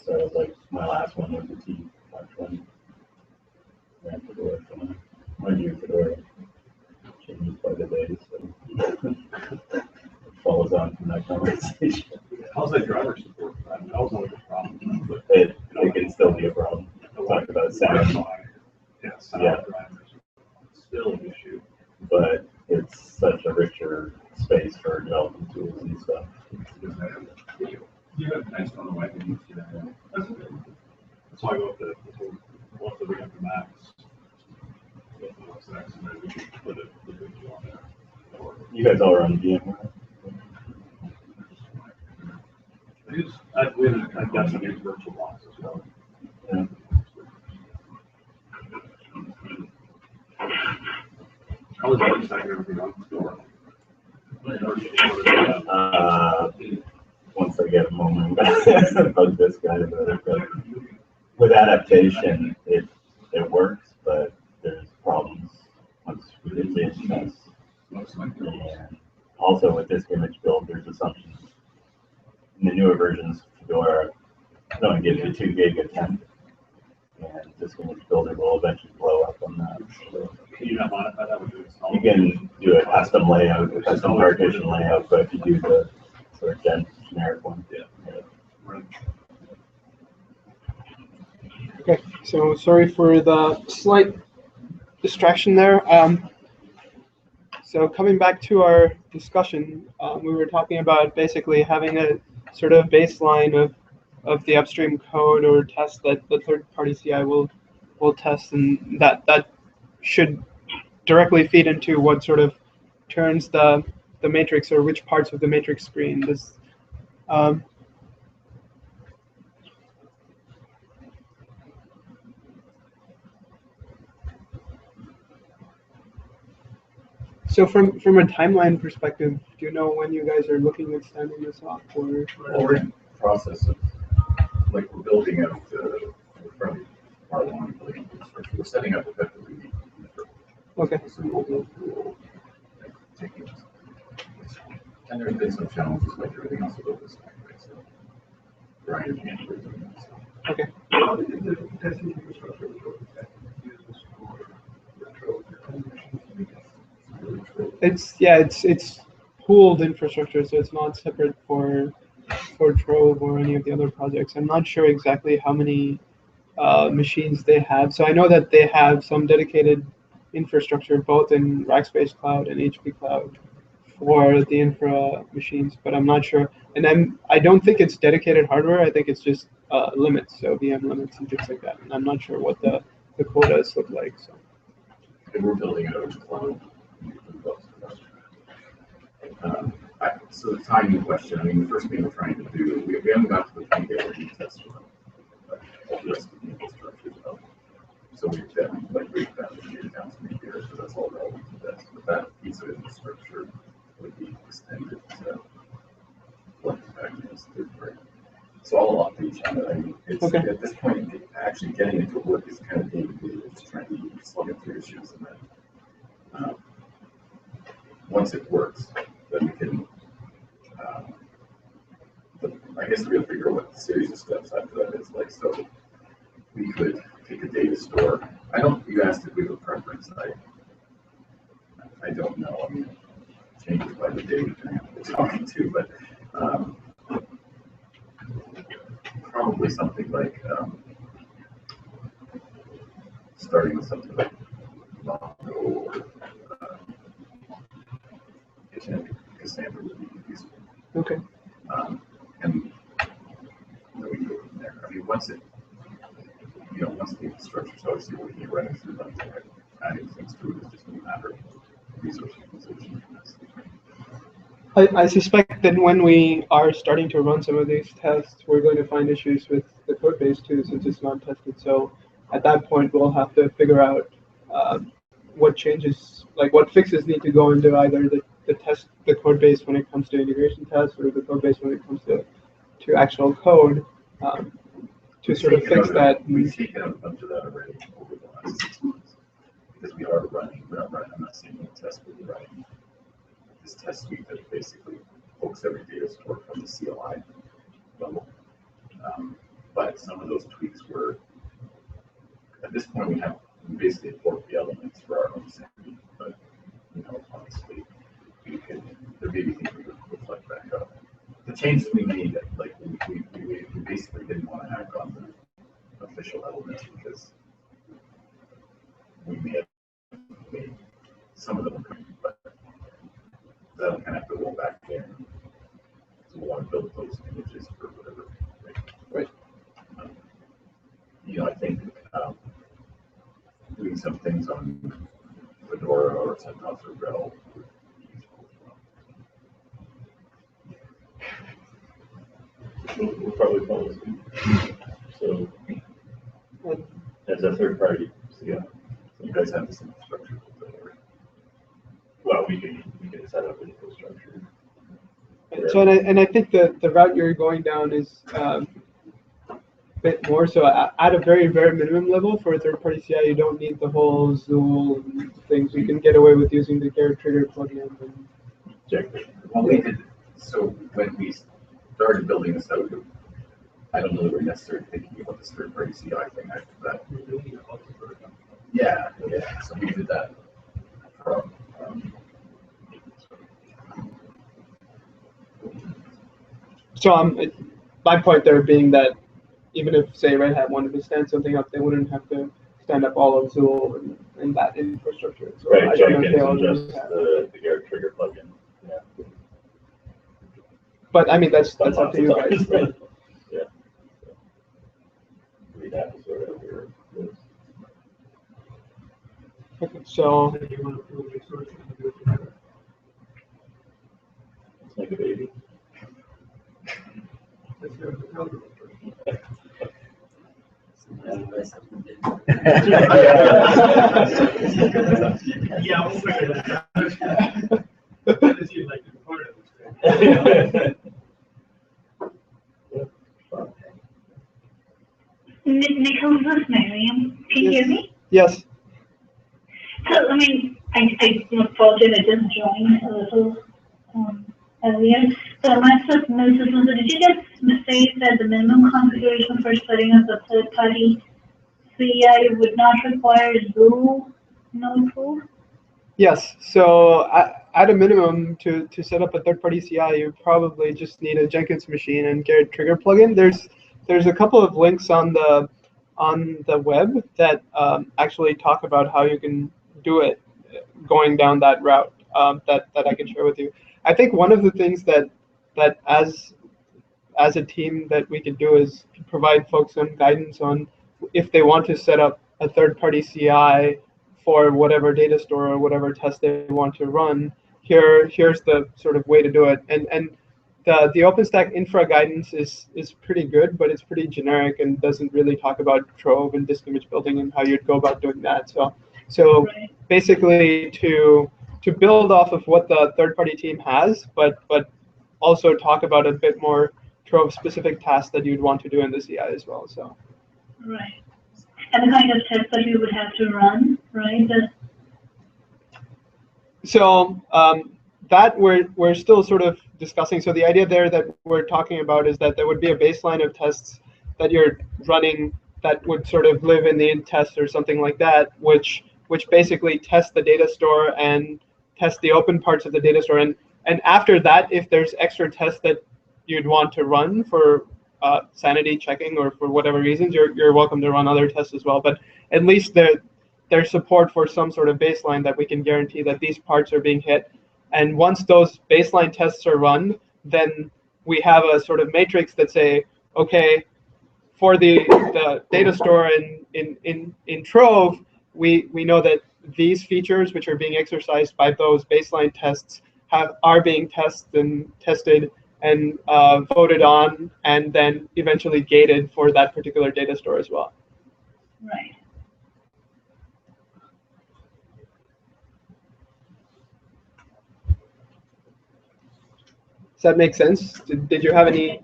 So like my last one was the T520. Ran Fedora from my new Fedora changed by the day, so it follows on from that conversation. How's that driver support? That was always a problem. But It can still be a problem. Talk about sound. Yeah, sound Yeah. drivers still an issue. But it's such a richer space for development tools and stuff. You have nice on the way. That's good. That's why I go up to bring up the max. And then we can put the video on there. Or You guys all run VMware? I've got some new virtual box as well. Yeah. How was that stacking everything on Fedora? Once I get a moment, bug this guy about it. But with adaptation, it works, but there's problems once we get to image tests. And also with this image build, there's assumptions. In the newer versions, Fedora only gives you 2 gig of temp, and this image builder will eventually blow up on that. So Can you not modify that with install? you can do a custom layout, a custom partition layout, but if you do the sort of generic one, Right. Okay, so sorry for the slight distraction there. So coming back to our discussion, we were talking about basically having a sort of baseline of the upstream code or test that the third-party CI will test, and that should directly feed into what sort of turns the matrix or which parts of the matrix screen. This So from a timeline perspective, do you know when you guys are looking at standing this up? Or we're in the process of, like, we're building out we're probably far along in building infrastructure. We're setting up effectively the infrastructure. Okay. So we'll take it. And there's been some challenges like everything else about this time, right? So Brian can't really do that. So. Okay. How did the testing infrastructure used for retro It's pooled infrastructure, so it's not separate for Trove or any of the other projects. I'm not sure exactly how many machines they have. So I know that they have some dedicated infrastructure both in Rackspace Cloud and HP Cloud for the infra machines, but I'm not sure. And I don't think it's dedicated hardware. I think it's just limits, so VM limits and things like that. And I'm not sure what the quotas look like. So. And we're building it out in cloud. So the timing question, I mean, the first thing we're trying to do, we haven't got to the point where we test all the rest of the infrastructure development. So we've done, like, break that machine down to make years, so that's all relevant to this. But that piece of infrastructure would be extended to what the fact is third party. So I'll update you on it. I mean, it's, okay. At this point, actually getting into work is kind of day-to-day. It's trying to slug it through issues, and then once it works, then we can, I guess we have to figure out what the series of steps after that is like. So we could take a data store. You asked if we have a preference. I don't know. I mean, it changes by the day depending on who we're talking to, but probably something like, starting with something like Mongo or Cassandra would be useful. Okay. And then we go from there. I mean, once the infrastructure's obviously working, you're running through them, adding things to it is just a matter of resource utilization. I suspect that when we are starting to run some of these tests, we're going to find issues with the code base too, since it's not tested. So at that point, we'll have to figure out what changes, like what fixes need to go into either the code base when it comes to integration tests, or the code base when it comes to actual code, to sort of fix that. We've taken out a bunch of that already over the last 6 months because we're not running, I'm not saying no test, but we're running this test suite that basically hooks every data store from the CLI level. But some of those tweaks were, at this point, we basically forked the elements for our own sanity, but, honestly, there may be things we could reflect back up. The changes we made, like, we basically didn't want to act on the official elements because we may have made some of them, but that'll kind of have to roll back in. So we want to build those images for whatever. Right. I think doing some things on Fedora or CentOS or RHEL would be useful as well. We'll probably follow suit. So, as a third party, Yeah, you guys have this infrastructure. well, we can set up infrastructure. So, and I think the route you're going down is a bit more. So at a very, very minimum level for a third-party CI, you don't need the whole Zool and things. You can get away with using the Garrett trigger plugin. And Well, we did, so when we started building this out, I don't know that we're necessarily thinking about this third-party CI thing after that. Yeah, so we did that from, so my point there being that even if, say, Red Hat wanted to stand something up, they wouldn't have to stand up all of Zool and that infrastructure. So Right, I don't know if Jenkins they all and just just have. the Garrett trigger plugin. Yeah. But I mean, that's up to you guys. Right. Yeah. Read that sort of your. Okay, so It's like a baby. Yeah, we'll figure that out. If you'd like to be part of this. Nicholas, this is Miriam. Can you hear me? yes, So, I mean, I apologize, I just joined a little earlier. So my first notice was, did you guys say that the minimum configuration for setting up a third-party CI would not require Zool node tool? yes. So at a minimum, to set up a third-party CI, you probably just need a Jenkins machine and Garrett trigger plugin. There's a couple of links on the web that actually talk about how you can do it going down that route that I can share with you. I think one of the things that as a team that we could do is provide folks some guidance on if they want to set up a third-party CI for whatever data store or whatever test they want to run. Here's the sort of way to do it. And the OpenStack infra guidance is pretty good, but it's pretty generic and doesn't really talk about Trove and disk image building and how you'd go about doing that. So Right. basically to build off of what the third-party team has, but also talk about a bit more Trove-specific tasks that you'd want to do in the CI as well. So. Right. And the kind of tests that we would have to run, right? So that we're still sort of discussing. So the idea there that we're talking about is that there would be a baseline of tests that you're running that would sort of live in the int test or something like that, which basically test the data store and test the open parts of the data store. And after that, if there's extra tests that you'd want to run for sanity checking or for whatever reasons, you're welcome to run other tests as well. But at least there's support for some sort of baseline that we can guarantee that these parts are being hit. And once those baseline tests are run, then we have a sort of matrix that say, okay, for the data store in Trove, we know that these features which are being exercised by those baseline tests are being tested and voted on and then eventually gated for that particular data store as well. Right. Does that make sense? Did you have any?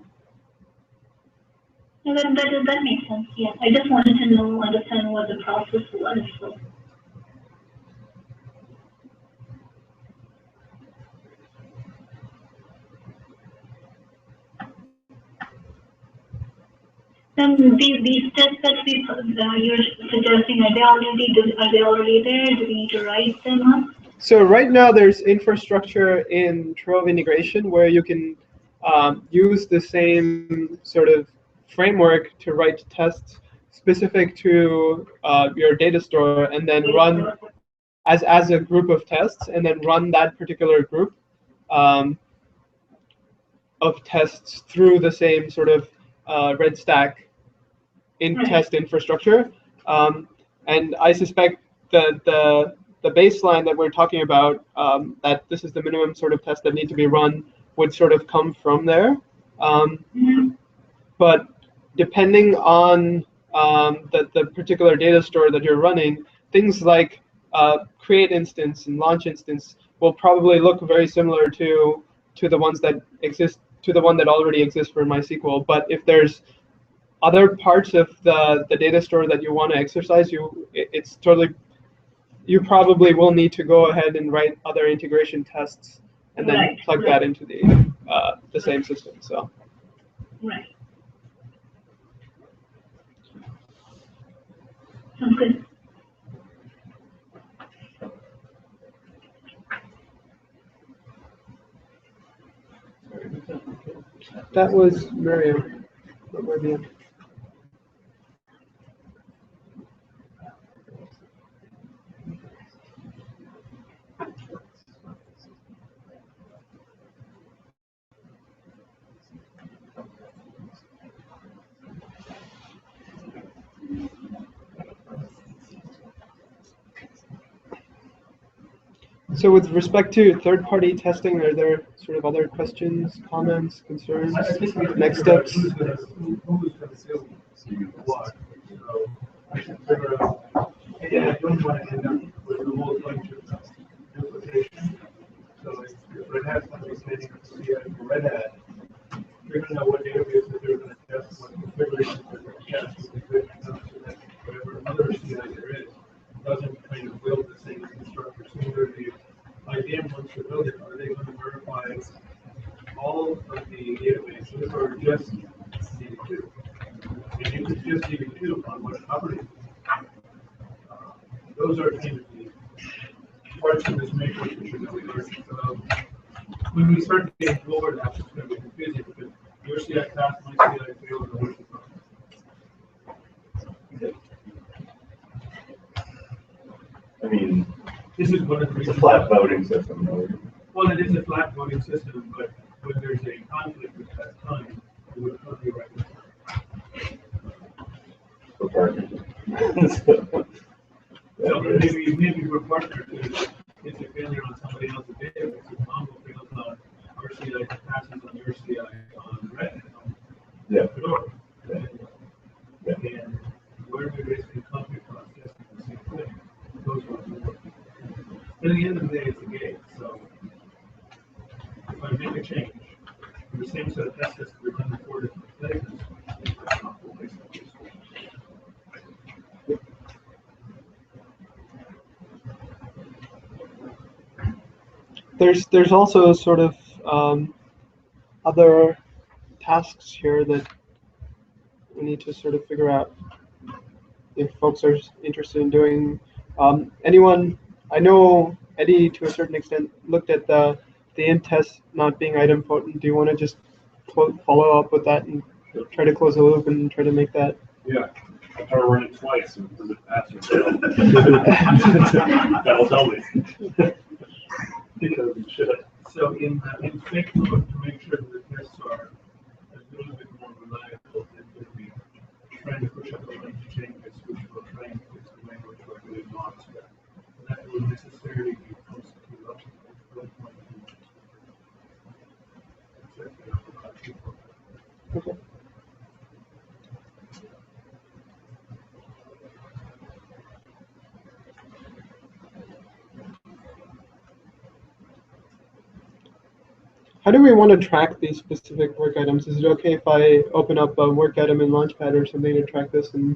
No, that makes sense, yeah. I just wanted to understand what the process was. So. These tests that you're suggesting, are they already there? Do we need to write them up? So right now there's infrastructure in Trove integration where you can use the same sort of framework to write tests specific to your data store and then run as a group of tests and then run that particular group of tests through the same sort of red stack test infrastructure. And I suspect that the baseline that we're talking about, that this is the minimum sort of test that need to be run, would sort of come from there. But depending on the particular data store that you're running, things like create instance and launch instance will probably look very similar to the ones that exist, to the one that already exists for MySQL. But if there's other parts of the data store that you want to exercise, you probably will need to go ahead and write other integration tests and then plug that into the same system. So. Right. Sounds good. That was Miriam. So with respect to third-party testing, are there sort of other questions, comments, concerns, next steps? Who's going to seal what? So I should figure out, and I don't want to end up with a whole bunch of duplication. So if Red Hat's going to be sending a CI for Red Hat, you're going to know what database that they're going to test, what configuration they're going to test, so that whatever other CI there is doesn't kind of build the same infrastructure. Similarly, IBM wants to build it, are they going to verify all of the databases or just DB2? And if it's just DB2, on what operating system? Those are kind of the parts of this matrix we should really learn. So when we start getting overlaps, it's going to be confusing because your CI passed, my CI failed, and what's the problem? I mean, This is one of the it's a reasons. flat voting system, right? Well, it is a flat voting system, but when there's a conflict with that time, it would not be right. For partnership. So maybe we're partners, it's a failure on somebody else's database, if Mongo fails on our CI, it passes on your CI on Red Hat. Yeah. Fedora. Yeah. And where we basically conflict on testing the same thing, those are the. But at the end of the day, it's a game, so if I make a change, the same set of tests that we run in 4 different places, it's not the way it's useful. There's also sort of other tasks here that we need to sort of figure out if folks are interested in doing. Anyone, I know Eddie to a certain extent looked at the int test not being idempotent. Do you want to just follow up with that and try to close the loop and try to make that? Yeah, I'll try to run it twice, and does it pass or fail? That'll tell me. Because it should. So in fake mode, to make sure that the tests are a little bit more reliable than if we trying to push up a bunch of changes, which will try and fix the way which we're doing not expect. That will necessarily be close to up. Okay. How do we want to track these specific work items? Is it okay if I open up a work item in Launchpad or something to track this and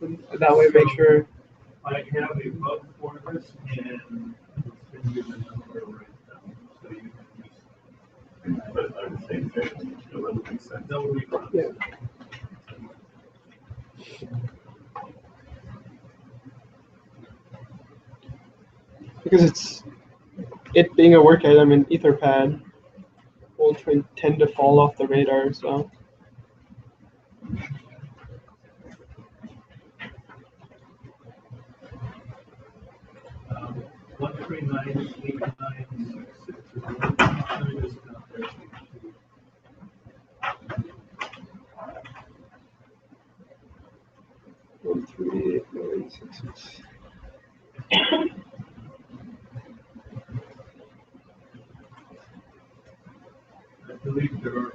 that way make sure? I have a bug for this and it's been given a number right now. So you can just, But I would say that would make sense. that would be fun. Yeah. because it being a work item in Etherpad will tend to fall off the radar. So 1398966 is not there. 138,966. I believe there's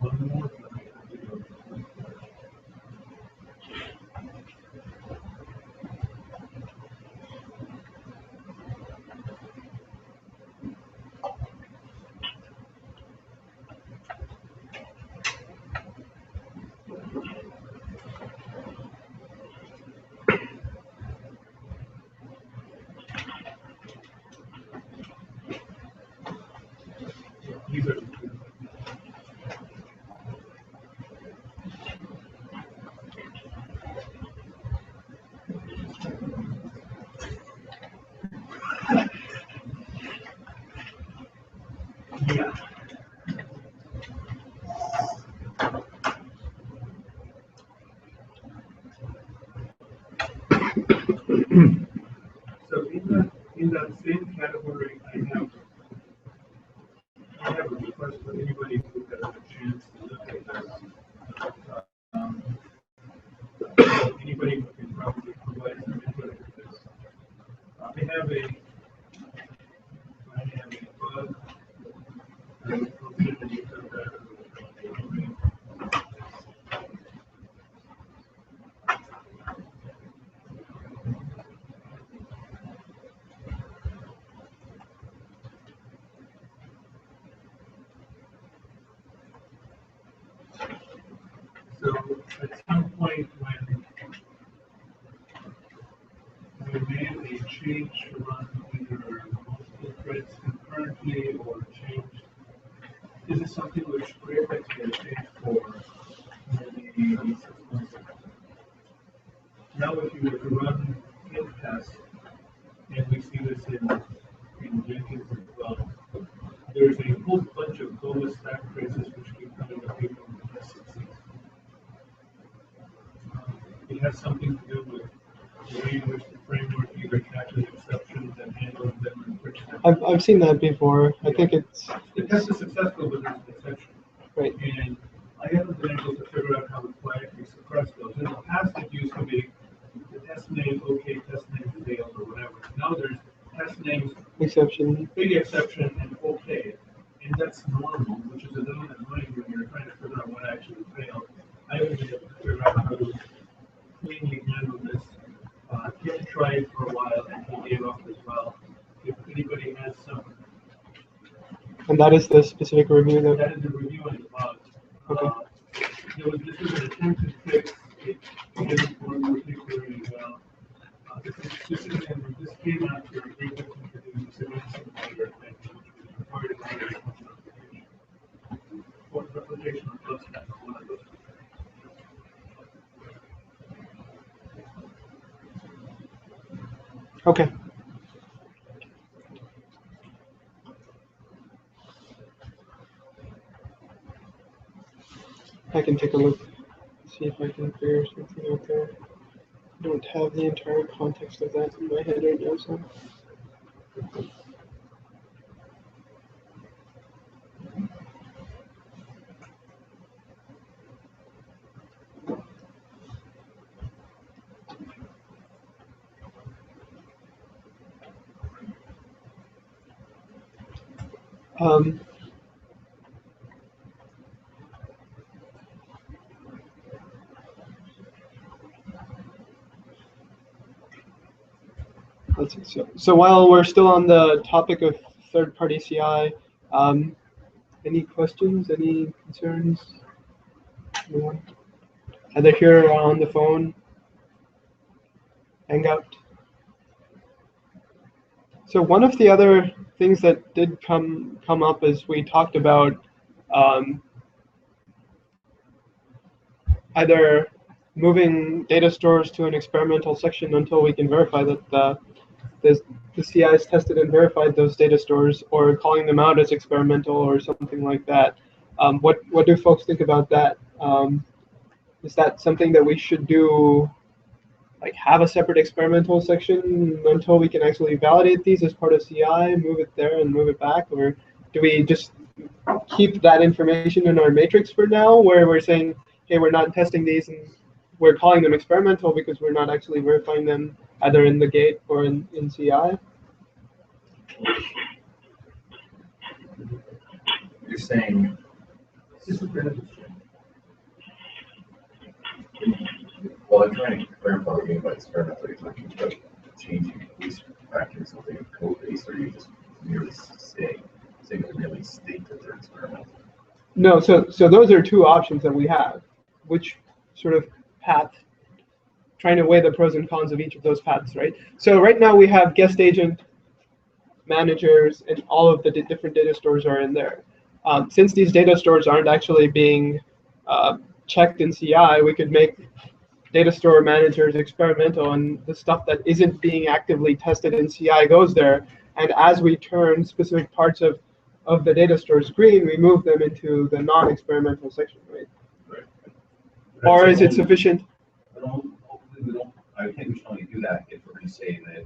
one more. But I have to go. These are the two. Yeah. So in that same category, I have a request for anybody who has a chance to look at this. Anybody who can probably provide some input into this. I have a bug. I will consider the use of that. So at some point when we made a change to run either multiple threads concurrently or changed, this is something which Prefect had changed for maybe 6 months ago. Now if you were to run in test, and we see this in Jenkins as well, there's a whole bunch of global stack traces which keep coming up here from the S6. It has something to do with the way in which the framework either catches exceptions and handles them and fixes them. I've seen that before. I think The test is successful, but there's an exception. right. And I haven't been able to figure out how to quietly suppress those. In the past, it used to be the test name, okay, test name failed or whatever. Now there's test names, Exception. big exception, and okay. And that's normal, which is a little annoying when you're trying to figure out what actually failed. I haven't been able to figure out how to cleanly handle this. Kim tried for a while and he gave up as well. If anybody has some, And that is the specific review that. that is a review on the bug. This was an attempted fix. It didn't work particularly well. This came after a great introduced a citizen later and required another application. Or replication of plus one of those. Okay. I can take a look, see if I can figure something out there. I don't have the entire context of that in my head right now, so. Let's see. So while we're still on the topic of third-party CI, any questions, any concerns? Anyone? Either here or on the phone, Hangout. So one of the other things that did come up as we talked about either moving data stores to an experimental section until we can verify that the CIs tested and verified those data stores, or calling them out as experimental or something like that. What do folks think about that? Is that something that we should do, like have a separate experimental section until we can actually validate these as part of CI, move it there and move it back? Or do we just keep that information in our matrix for now, where we're saying, hey, we're not testing these and we're calling them experimental because we're not actually verifying them either in the gate or in CI? You're saying, well, I'm trying to clarify what you mean by experimental. Are you talking about changing, at least factoring something in code base, or are you just merely saying they merely state that they're experimental? No, so those are two options that we have. Which sort of path, trying to weigh the pros and cons of each of those paths, right? So right now we have guest agent managers, and all of the different data stores are in there. Since these data stores aren't actually being checked in CI, we could make data store managers experimental, and the stuff that isn't being actively tested in CI goes there. And as we turn specific parts of the data stores green, we move them into the non-experimental section, right? Right. Or is it sufficient? I think we should only do that if we're going to say that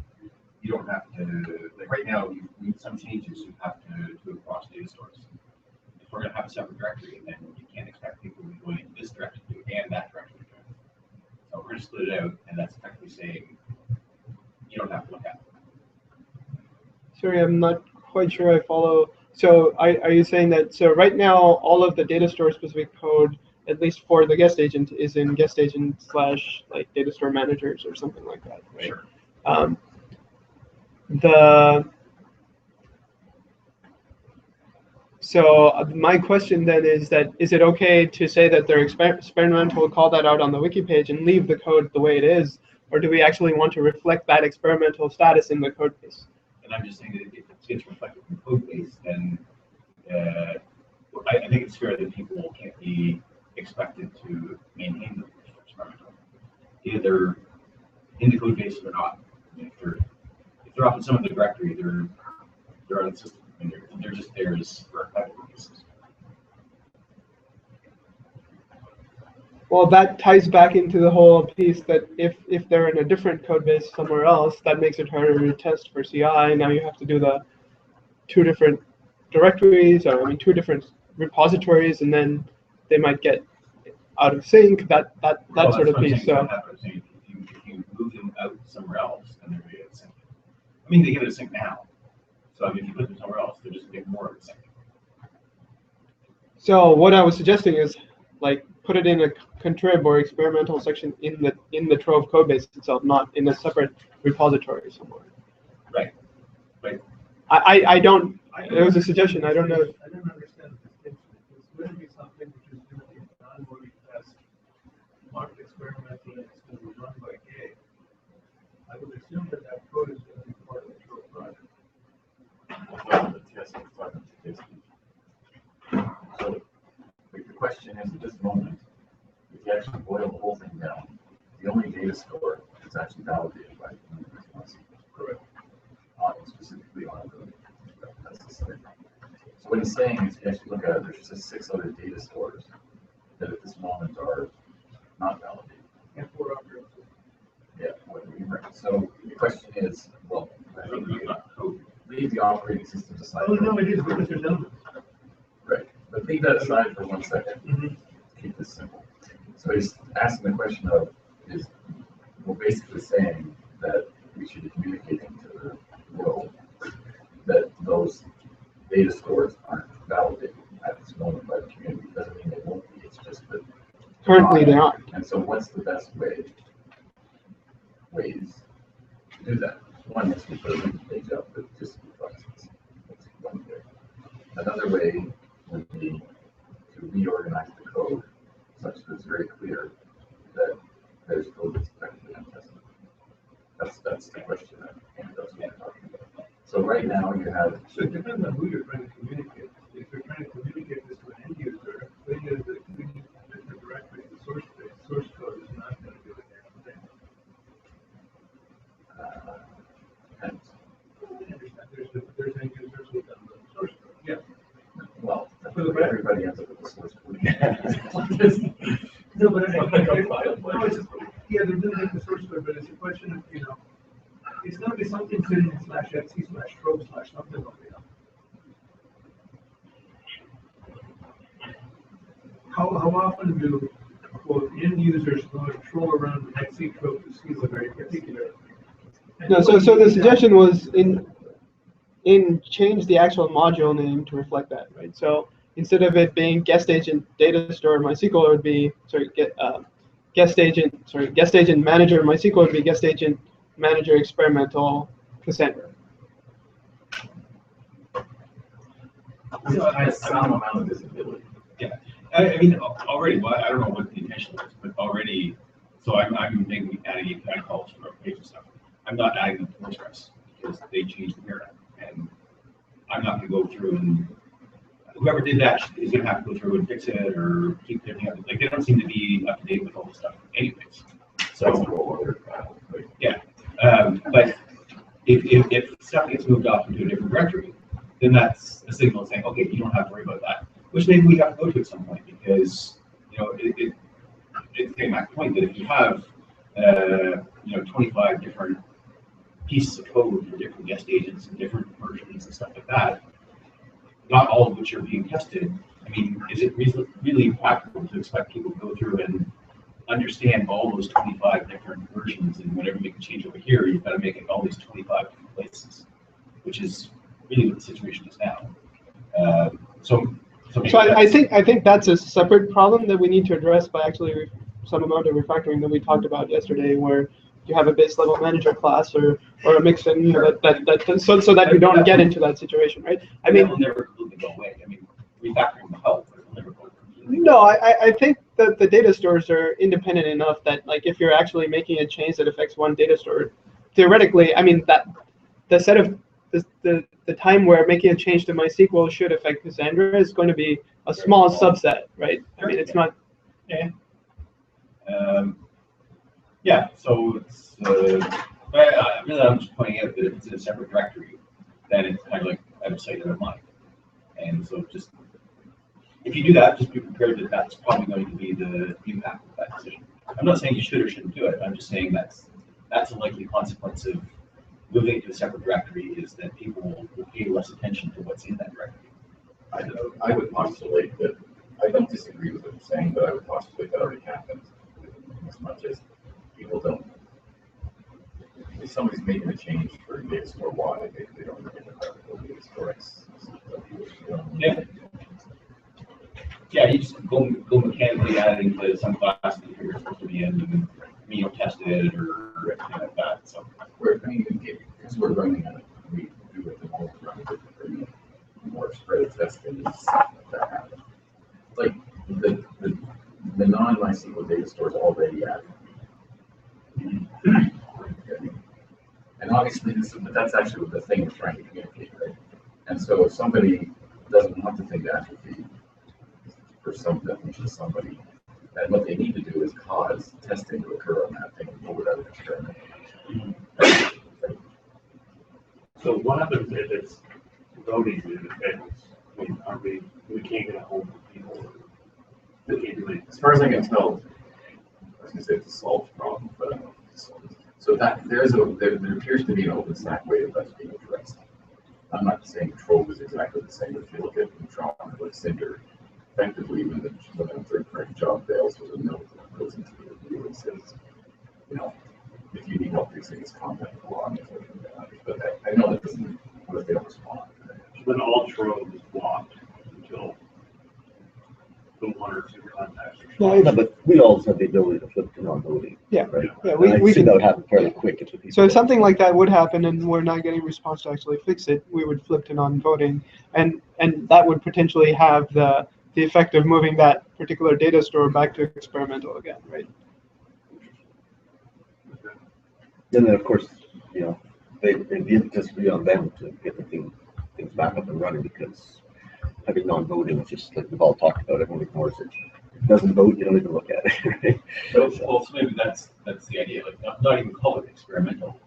you don't have to, like right now, you need some changes you have to do across data stores. If we're going to have a separate directory, then you can't expect people to be going into this directory and that directory. So we're going to split it out, and that's effectively saying you don't have to look at it. Sorry, I'm not quite sure I follow. So are you saying that, so right now, all of the data store specific code, at least for the guest agent, is in guest agent / like data store managers or something like that, right? Sure. So my question then is that, is it okay to say that they're experimental, call that out on the wiki page and leave the code the way it is? Or do we actually want to reflect that experimental status in the code base? And I'm just saying that if it gets reflected in the code base, then I think it's fair that people can't be expected to maintain the experimental, either in the code base or not. I mean, if they're off in some of the directory, they're out of the system. I mean, they're just theirs for private purposes. Well, that ties back into the whole piece that if they're in a different code base somewhere else, that makes it harder to test for CI. Now you have to do the two different directories, or I mean two different repositories, and then they might get out of sync. That sort of piece. So if you move them out somewhere else, then they're going to get a sync. I mean, they get a sync now. So I mean, if you put them somewhere else, they're just going to get more of a sync. So what I was suggesting is, like, put it in a contrib or experimental section in the Trove code base itself, not in a separate repository somewhere. Right. Right. I don't. It was a suggestion. I don't know. I don't understand the distinction. It's going to be something which is going to be non-body test, marked experimental, and it's going to be run by K. I would assume that that code is going to be part of the Trove project. So the question is, at this moment, if you actually boil the whole thing down, the only data store that's actually validated by the community is correct. Specifically on that's the site. So what he's saying is, if you actually look at it, there's just 6 other data stores that at this moment are not validated. And 4 operators. Yeah, right. So the question is, well, I think we can leave the operating system aside. Oh, no, it is because there's elements. Right, but leave that aside for 1 second. Mm-hmm. Keep this simple. So he's asking the question of, is we're basically saying that we should be communicating to the world that those data stores aren't validated at this moment by the community. It doesn't mean they won't be, it's just that Currently they aren't. And so what's the best ways to do that? One is to put a link page up that just reflects. That's one way. Another way would be to reorganize the code such that it's very clear that there's code that's effectively untested. That's the question that that's what we're talking about. So right now you have. So it depends on who you're trying to communicate. If you're trying to communicate this to an end user, then there's the directory, the source code is not going to do a damn thing. Depends. No, but yeah, they're doing the source code, but it's a question of, it's gonna be something sitting in /etc/Trove/something over there. How often do, quote, end users troll around the XC Trove to see what very particular? No, so the suggestion was in change the actual module name to reflect that, right? So instead of it being guest agent data store MySQL, it would be guest agent manager MySQL would be guest agent manager experimental Cassandra. So it has some amount of visibility. Yeah, I mean, already, well, I don't know what the intention is, but already, so I'm adding API calls for a page and stuff. I'm not adding them to Postgres because they changed the paradigm, and I'm not going to go through and whoever did that is going to have to go through and fix it or keep everything up. Like they don't seem to be up to date with all this stuff, anyways. So That's a whole other battle. Right? yeah, but if stuff gets moved off into a different directory, then that's a signal saying, okay, you don't have to worry about that. Which maybe we have to go to at some point because it's getting back to the point that if you have 25 different pieces of code for different guest agents and different versions and stuff like that, not all of which are being tested. I mean, is it really practical to expect people to go through and understand all those 25 different versions, and whenever you make a change over here, you've got to make it all these 25 different places, which is really what the situation is now. So I think that's a separate problem that we need to address by actually some amount of refactoring that we talked about yesterday, where you have a base level manager class or a mix in so that you don't get into that situation, right? I mean, it will never completely go away. I mean, refactoring will help, but it will never go completely. No, I think that the data stores are independent enough that, like, if you're actually making a change that affects one data store, theoretically, I mean, that the set of the time where making a change to MySQL should affect Cassandra is going to be a small subset, right? I mean, it's not. Yeah. Yeah, so it's, I'm just pointing out that if it's in a separate directory, then it's kind of like out of sight, out of mind. And so just, if you do that, just be prepared that that's probably going to be the impact of that decision. I'm not saying you should or shouldn't do it. I'm just saying that's a likely consequence of moving to a separate directory, is that people will pay less attention to what's in that directory. I would postulate that, I don't disagree with what you're saying, but I would postulate that already happens as much as people don't. If somebody's making a change for data store Y, they don't look at the data store X. Yeah. Yeah, you just go mechanically adding to some class that you're supposed to be in, and test it or anything like that. So Because we're running on it, we do it the whole run with more spread testing and stuff like that happen. Like the non-MySQL data stores already add. And obviously, but that's actually the thing we're trying to communicate, right? And so if somebody doesn't want the thing to atrophy for some definition of somebody, then what they need to do is cause testing to occur on that thing and pull it out of experiment. So what happens if it's voting and it fails? We can't get a hold of people. We can't do it. As far as I can tell, I was going to say it's a solved problem, but I don't know if it's solved. So that there appears to be an OpenStack way of that's being addressed. I'm not saying Trove is exactly the same. If you look at Neutron or Cinder, effectively when the third-party job fails, there's a note that goes into the review and says, if you need help fixing this content along, but I know that doesn't. What if they don't respond? So then all Trove is blocked until the one or two contacts are No, shot. but we also have the ability to flip to non-voting. Yeah, right. yeah, And I we see can. that would happen fairly quick. So if something like that would happen and we're not getting response to actually fix it, we would flip to non-voting, and that would potentially have the effect of moving that particular data store back to experimental again, right? And then, of course, it'd be just be on them to get the things back up and running, because having non-voting is just like we've all talked about. Everyone ignores it. If it doesn't vote, you don't even look at it. Right? So maybe that's the idea. Like not even call it experimental.